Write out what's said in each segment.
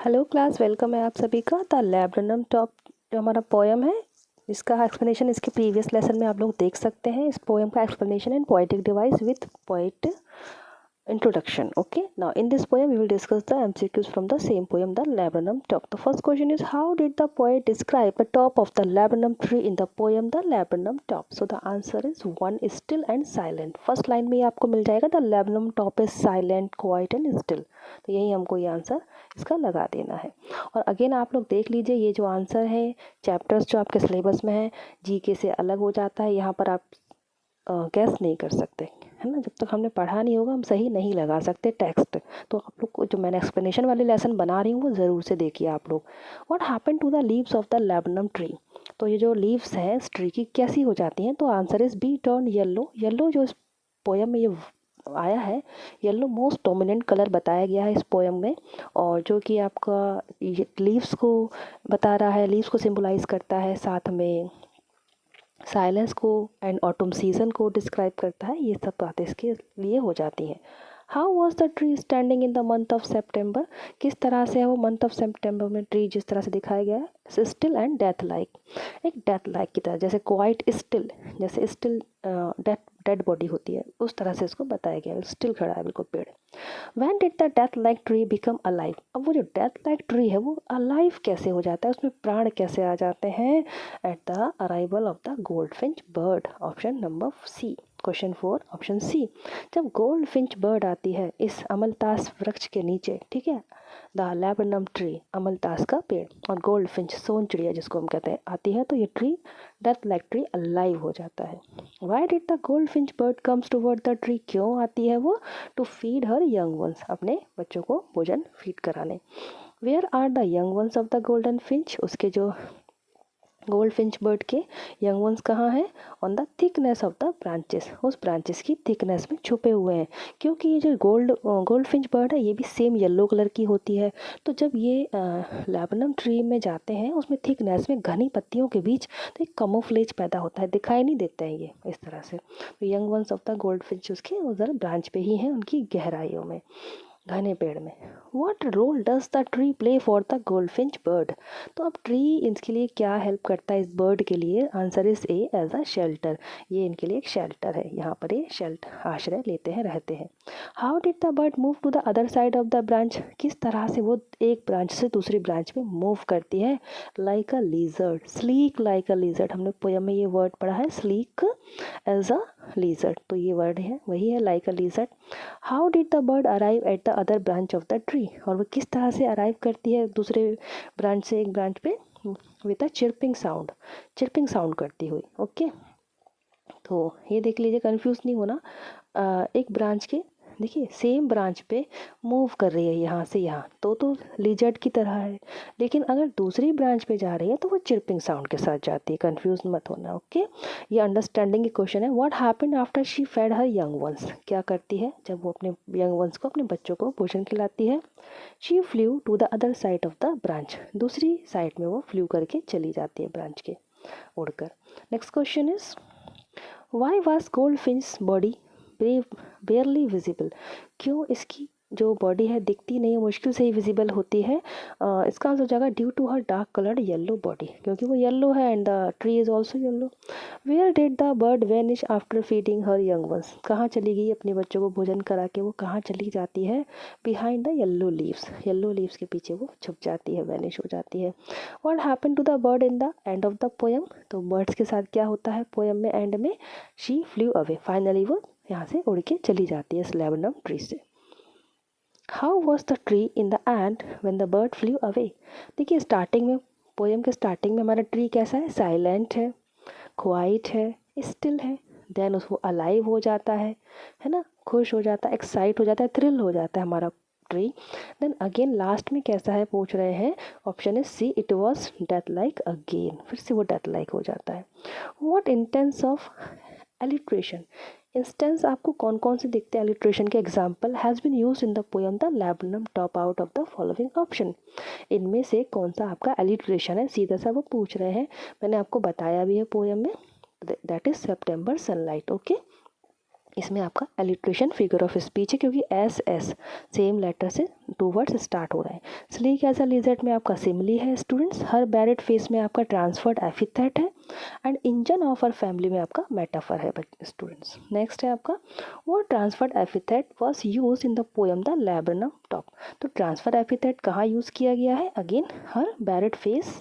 Hello class, welcome है आप सभी का। द लैब्रेनम टॉप जो हमारा पोएम है, इसका एक्सप्लेनेशन इसके प्रीवियस लेसन में आप लोग देख सकते हैं। इस पोएम का explanation and poetic device with poet introduction. Okay, now in this poem we will discuss the MCQs from the same poem, the laburnum top. The first question is, how did the poet describe the top of the laburnum tree in the poem the laburnum top? So the answer is one is still and silent. First line में आपको मिल जाएगा the laburnum top is silent, quiet and still. तो यही हमको ये answer इसका लगा देना है। और अगेन आप लोग देख लीजिए, ये जो आंसर है चैप्टर्स जो आपके सिलेबस में है जीके से अलग हो जाता है। यहाँ पर आप गैस नहीं कर सकते, है ना। जब तक हमने पढ़ा नहीं होगा हम सही नहीं लगा सकते टेक्स्ट। तो आप लोग को जो मैंने एक्सप्लेनेशन वाले लेसन बना रही हूँ वो ज़रूर से देखिए आप लोग। What happen to the leaves of the laburnum tree? तो ये जो लीव्स हैं इस ट्री की कैसी हो जाती हैं? तो answer is be turn yellow. Yellow जो इस पोएम में ये आया है, येलो मोस्ट डोमिनेंट कलर बताया गया है इस पोएम में। और जो कि आपका ये लीव्स को बता रहा है, लीव्स को सिम्बलाइज करता है, साथ में साइलेंस को एंड ऑटम सीजन को डिस्क्राइब करता है। ये सब बातें इसके लिए हो जाती हैं। How was the tree standing in the month of September? किस तरह से है वो मंथ ऑफ सेप्टेम्बर में ट्री जिस तरह से दिखाया गया है, स्टिल एंड डेथ लाइक, एक डेथ लाइक की तरह, जैसे क्वाइट स्टिल, जैसे स्टिल डेड बॉडी होती है उस तरह से इसको बताया गया है। स्टिल खड़ा है बिल्कुल पेड़। When did the death like tree become alive? अब वो जो डेथ लाइक ट्री है वो अलाइव कैसे हो जाता है, उसमें प्राण कैसे आ जाते हैं? At the arrival of the goldfinch bird, option number C, question 4 option C. जब गोल्डफिंच बर्ड आती है इस अमलतास वृक्ष के नीचे, ठीक है, द लैबनम ट्री, अमलतास का पेड़, और गोल्डफिंच सोन चिड़िया जिसको हम कहते हैं आती है, तो ये tree death like tree alive हो जाता है। Why did the goldfinch bird comes toward the tree? क्यों आती है वो? To feed her young ones, अपने बच्चों को भोजन फीड कराने। Where are the young ones of the golden finch? उसके जो गोल्ड फिंच बर्ड के यंग वंस कहाँ हैं? On the thickness of the branches, उस ब्रांचेस की थिकनेस में छुपे हुए हैं। क्योंकि ये जो गोल्ड फिंच बर्ड है ये भी सेम येलो कलर की होती है। तो जब ये लैबनम ट्री में जाते हैं उसमें थिकनेस में घनी पत्तियों के बीच तो एक कमोफ्लेज पैदा होता है, दिखाई नहीं देते हैं ये इस तरह से। तो young ones of the gold Finch उसके उधर ब्रांच पे ही हैं, उनकी गहराइयों में, घने पेड़ में। What role does the tree play for the goldfinch bird? तो अब ट्री इनके लिए क्या हेल्प करता है इस बर्ड के लिए? Answer is A, as a shelter. ये इनके लिए एक शेल्टर है, यहाँ पर ये शेल्टर आश्रय लेते हैं, रहते हैं। How did the bird move to the other side of the branch? किस तरह से वो एक ब्रांच से दूसरी ब्रांच में मूव करती है? लाइक अ लीजर्ड, स्लीक लाइक अ लीजर्ड। हमने पोयम में ये वर्ड पढ़ा है, स्लीक एज अ लीजर्ड, तो ये वर्ड है वही है, like a lizard. How did the bird arrive at the other branch of the tree? और वो किस तरह से अराइव करती है दूसरे ब्रांच से एक ब्रांच पे? With a chirping sound, chirping sound करती हुई। ओके, तो ये देख लीजिए, कंफ्यूज नहीं होना। एक ब्रांच के, देखिए सेम ब्रांच पे मूव कर रही है यहाँ से यहाँ, तो लिजर्ड की तरह है, लेकिन अगर दूसरी ब्रांच पे जा रही है तो वो चिर्पिंग साउंड के साथ जाती है। कंफ्यूज मत होना। ओके, ये अंडरस्टैंडिंग की क्वेश्चन है। What happened after she fed her young once? क्या करती है जब वो अपने यंग वंस को, अपने बच्चों को भोजन खिलाती है? She flew to the other side of the branch, दूसरी साइड में वो फ्लू करके चली जाती है ब्रांच के, उड़कर। Next question is, why was goldfinch body बेयरली visible? क्यों इसकी जो बॉडी है दिखती नहीं है, मुश्किल से ही विजिबल होती है? इसका आंसर हो जाएगा due to her dark coloured yellow body, क्योंकि वो येलो है and the tree is also yellow. Where did the bird vanish after feeding her young ones? कहाँ चली गई अपने बच्चों को भोजन करा के, वो कहाँ चली जाती है? Behind the yellow leaves, yellow leaves के पीछे वो छुप जाती है, वेनिश हो जाती है। What happen to the bird in the end of the poem? तो बर्ड्स के साथ क्या होता है पोएम में एंड में? शी फ्लू अवे, फाइनली वो यहाँ से उड़ के चली जाती है इस लैबनम ट्री से। How was the tree in the and when the bird flu away? देखिए स्टार्टिंग में, पोएम के स्टार्टिंग में हमारा ट्री कैसा है? साइलेंट है, क्वाइट है, स्टिल है। देन उसको अलाइव हो जाता है ना, खुश हो जाता है, एक्साइट हो जाता है, थ्रिल हो जाता है हमारा ट्री। देन अगेन लास्ट में कैसा है पूछ रहे हैं, option is C, it was death like again, फिर से वो डेथ लाइक हो जाता है। What intense of alliteration? Instance आपको कौन कौन से दिखते हैं एलिट्रेशन के? Example has been use in the poem the laburnum top out of the following option. इनमें से कौन सा आपका एलिट्रेशन है, सीधा सा वो पूछ रहे हैं। मैंने आपको बताया भी है पोएम में, that is September sunlight. Okay, इसमें आपका एलिट्रेशन फिगर ऑफ स्पीच है, क्योंकि एस एस सेम लेटर से टू वर्ड्स स्टार्ट हो रहे हैं। स्लीक एज अ लिजर्ड में आपका सिमिली है स्टूडेंट्स। हर बैरेट फेस में आपका ट्रांसफर्ड एपिथेट है। And engine of her family में आपका मेटाफर है स्टूडेंट्स। नेक्स्ट है आपका वो transferred epithet was use in the poem the laburnum top. तो ट्रांसफर एपिथेट कहाँ यूज़ किया गया है? Again her Barrett face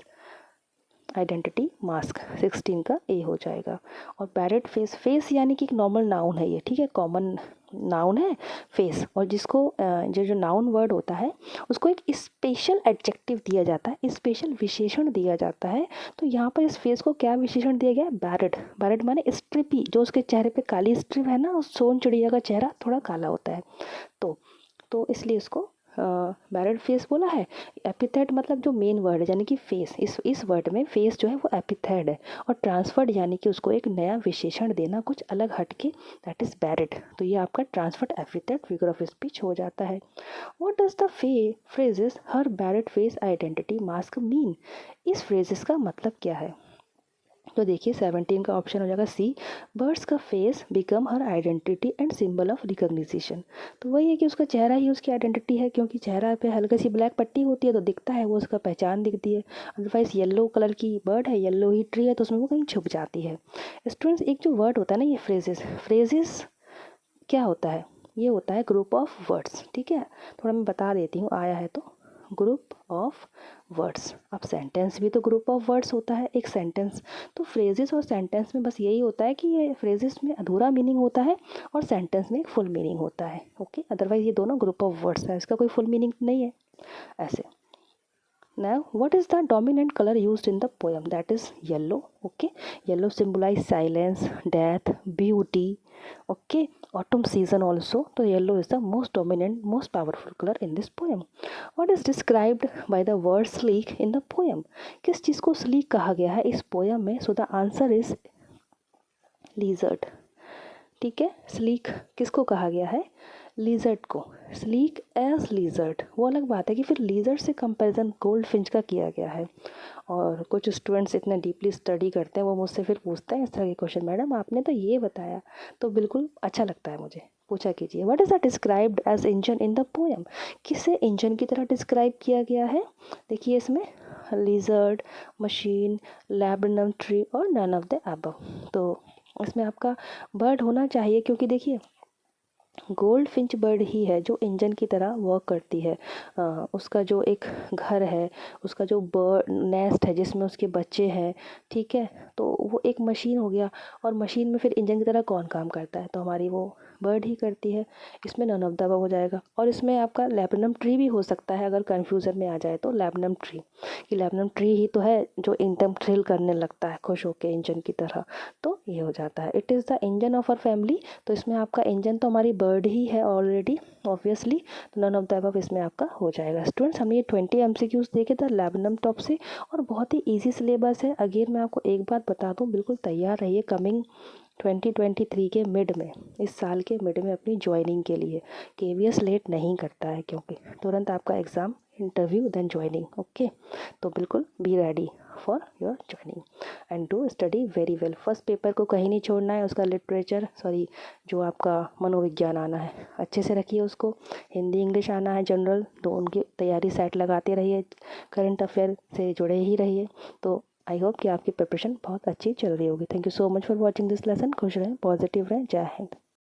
identity mask 16 का ए हो जाएगा। और बैरेट फेस, फेस यानी कि एक नॉर्मल नाउन है ये, ठीक है, कॉमन नाउन है फेस। और जिसको जो नाउन वर्ड होता है उसको एक स्पेशल एडजेक्टिव दिया जाता है, स्पेशल विशेषण दिया जाता है। तो यहाँ पर इस फेस को क्या विशेषण दिया गया है? बैरेट। बैरेट माने स्ट्रिपी, जो उसके चेहरे पे काली स्ट्रिप है ना, उस सोन चिड़िया का चेहरा थोड़ा काला होता है। तो इसलिए इसको बैरेट फेस बोला है। एपिथेट मतलब जो मेन वर्ड है यानी कि फेस, इस वर्ड में फेस जो है वो एपिथेट है। और ट्रांसफर्ड यानी कि उसको एक नया विशेषण देना, कुछ अलग हटके, दैट इज बैरेट। तो ये आपका transferred epithet figure of speech हो जाता है। What does the phrases her Barrett face identity mask mean? इस फ्रेजेस का मतलब क्या है? तो देखिए 17 का ऑप्शन हो जाएगा सी, बर्ड्स का face become her identity and symbol of recognition. तो वही है कि उसका चेहरा ही उसकी आइडेंटिटी है, क्योंकि चेहरा पे हल्की सी ब्लैक पट्टी होती है तो दिखता है, वो उसका पहचान दिखती है। अदरवाइज येलो कलर की बर्ड है, येलो ही ट्री है, तो उसमें वो कहीं छुप जाती है। स्टूडेंट्स एक जो वर्ड होता है ना ये फ्रेजेस क्या होता है? ये होता है ग्रुप ऑफ वर्ड्स, ठीक है। थोड़ा मैं बता देती हूँ, आया है तो ग्रुप ऑफ वर्ड्स। अब सेंटेंस भी तो ग्रुप ऑफ वर्ड्स होता है, एक सेंटेंस। तो फ्रेजेस और सेंटेंस में बस यही होता है कि ये फ्रेजेस में अधूरा मीनिंग होता है और सेंटेंस में एक फुल मीनिंग होता है, ओके। अदरवाइज ये दोनों ग्रुप ऑफ वर्ड्स है, इसका कोई फुल मीनिंग नहीं है ऐसे। Now, what is the dominant color used in the poem? That is yellow. Okay, yellow symbolize silence, death, beauty. Okay, autumn season also. So yellow is the most dominant, most powerful color in this poem. What is described by the word sleek in the poem? किस चीज़ को sleek कहा गया है इस poem में? So the answer is lizard. ठीक है, sleek किसको कहा गया है? लीजर्ड को। स्लीक एज लीजर्ड, वो अलग बात है कि फिर लीजर्ड से कंपैरिजन गोल्ड फिंच का किया गया है। और कुछ स्टूडेंट्स इतने डीपली स्टडी करते हैं, वो मुझसे फिर पूछते हैं इस तरह के क्वेश्चन, मैडम आपने तो ये बताया, तो बिल्कुल अच्छा लगता है मुझे, पूछा कीजिए। What is the described as engine in the poem? किसे इंजन की तरह डिस्क्राइब किया गया है? देखिए इसमें लीजर्ड, मशीन, लैब्रनम ट्री और नन ऑफ द अबव। तो इसमें आपका बर्ड होना चाहिए, क्योंकि देखिए गोल्ड फिंच बर्ड ही है जो इंजन की तरह वर्क करती है। उसका जो एक घर है, उसका जो बर्ड नेस्ट है जिसमें उसके बच्चे हैं, ठीक है, तो वो एक मशीन हो गया। और मशीन में फिर इंजन की तरह कौन काम करता है? तो हमारी वो बर्ड ही करती है। इसमें नन ऑफ द अबव हो जाएगा। और इसमें आपका लैब्रनम ट्री भी हो सकता है, अगर कन्फ्यूज़न में आ जाए तो लैब्रनम ट्री, कि लैब्रनम ट्री ही तो है जो एकदम थ्रिल करने लगता है खुश होकर इंजन की तरह। तो ये हो जाता है, it is the engine of our family. तो इसमें आपका इंजन तो हमारी बर्ड ही है ऑलरेडी ऑब्वियसली, तो नन ऑफ द अबव इसमें आपका हो जाएगा। स्टूडेंट्स हमने ये 20 MCQs देखे थे लैब्रनम टॉप से, और बहुत ही ईजी सिलेबस है। अगेन मैं आपको एक बात बता दूँ, बिल्कुल तैयार रहिए कमिंग 2023 के मिड में, इस साल के मिड में अपनी ज्वाइनिंग के लिए। KVS लेट नहीं करता है, क्योंकि तुरंत आपका exam, interview, then joining, okay. तो बिल्कुल be ready for your joining and do study very well. First paper को कहीं नहीं छोड़ना है, उसका लिटरेचर जो आपका मनोविज्ञान आना है अच्छे से रखिए उसको, हिंदी इंग्लिश आना है जनरल, तो उनकी तैयारी सेट लगाते रहिए, करंट अफेयर से जुड़े ही रहिए। तो आई होप कि आपकी प्रिपरेशन बहुत अच्छी चल रही होगी। Thank you so much for watching this lesson. खुश रहें, पॉजिटिव रहें, जय हिंद।